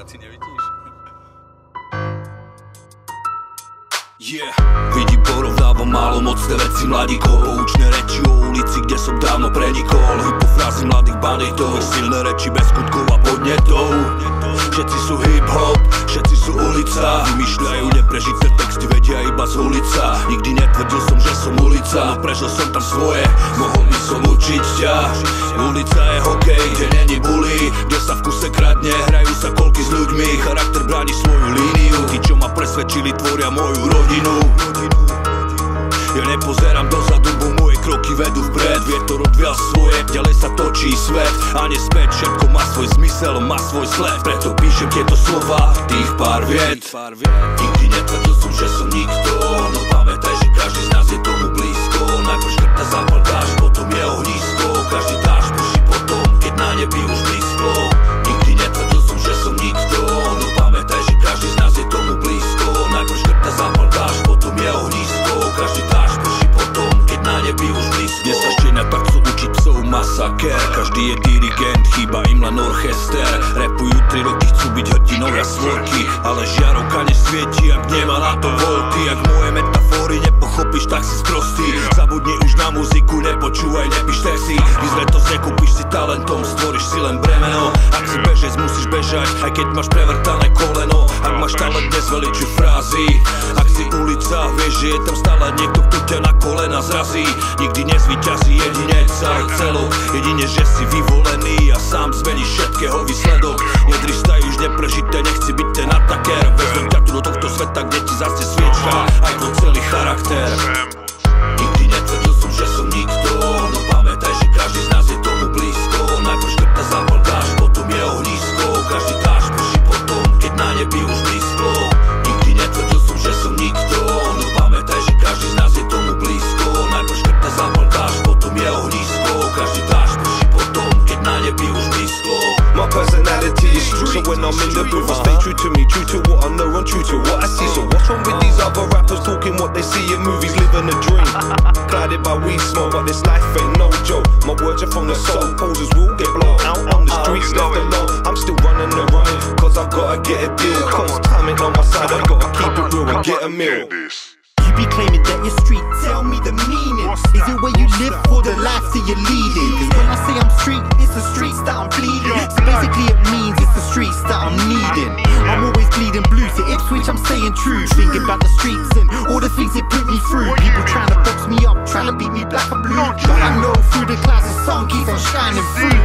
prezentácii nevidíš? Yeah. Vidím, porovnávam málo mocné veci mladíkov, poučné reči o ulici, kde som dávno prenikol. Hypofrázy mladých banditov, silné reči bez skutkov a podnetov. Všetci sú hip-hop, všetci sú ulica. Vymýšľajú neprežité texty, vedia iba z ulica. Nikdy netvrdil som, že som ulica, no prežil som tam svoje, mohol by som učiť ťa. Ulica je hokej, kde není bully, kde sa v kuse kradne, hrajú sa kolky s ľuďmi. Charakter bráni svoju líniu, tí čo ma presvedčili tvoria moju rodinu. Ja nepozerám dozadu, bo moje kroky vedú vpred. Vietor odvial svoje, ďalej sa točí svet a nespäť, všetko má svoj zmysel, má svoj sled. Preto píšem tieto slova, tých pár vied. Nikdy netvrdil som, že som nikto, no pamätaj, že každý z nás je tomu blízko. Najprv škrta zápal dáš, potom je ohnisko. Každý dáš prší potom, keď na nebi už blízko. Nikdy netvrdil som, že som nikto, no pamätaj, že každý z nás je tomu blízko. Najprv škrta zápal dáš, potom je ohnisko. Každý dáš prší potom, keď na nebi už blízko. Dnes sa štenia tak chcú učiť psov masaker. Každý je dirigent, chýba im len orchester. Rapujú 3 roky, chcú byť hrdinovia svorky, ale žiarovka nesvieti, ak nemá na to volty. Ak moje metafory nepochopíš, tak si sprostý. Zabudni už na muziku, nepočúvaj, nepíš texty. Vyzretosť nekúpiš si talentom, stvoríš si len bremeno. Ak si bežec, musíš bežať, aj keď máš prevrtané koleno. Ak máš talent, nezveličuj frázy. Ak si ulica, vieš, že je tam stále niekto, kto ťa na kolena zrazí. Nikdy nezvíťazí jedinec, ale celok. Jedine, že si vyvolený a sám zmeníš všetkého výsledok. Nedrištaj už neprežité, nechci byť ten atakér. Vezmem ťa tu do tohto sveta, kde ti zase sviečka aj tvoj celý charakter. Nikdy netvrdil som, že som nikto, no pamätaj, že každý z nás je tomu blízko. Najprv škrta zápal dáš, potom je ohnisko. Každý dáš prší potom, keď na nebi už blízko. Nikdy netvrdil som, že som nikto, no pamätaj, že každý z nás je tomu blízko. Najprv škrta zápal dáš, potom je ohnisko. Každý dáš prší potom, keď na nebi už blízko. My personality is true, so when I'm in the booth I stay true to me, true to what I know and true to what I see. So what's wrong with these other rappers talking what they see in movies, living a dream? Clouded by weed smoke, but this life ain't no joke. My words are from the soul, posers will get blown out on the streets, left alone. I'm still running the run, cause I've gotta get a deal. Cause time ain't on my side, I gotta keep it real and get a meal. You be claiming that you're street, tell me the meaning. Is it where you live for the life that you're leading? Cause when I say I'm street, it's the streets that I'm bleeding. So basically it means it's the streets that I'm needing. I'm always bleeding blue, to Ipswich I'm staying true. Thinking about the streets and all the things it put me through. People trying to box me up, trying to beat me black and blue. But I know through the clouds the sun keeps on shining through.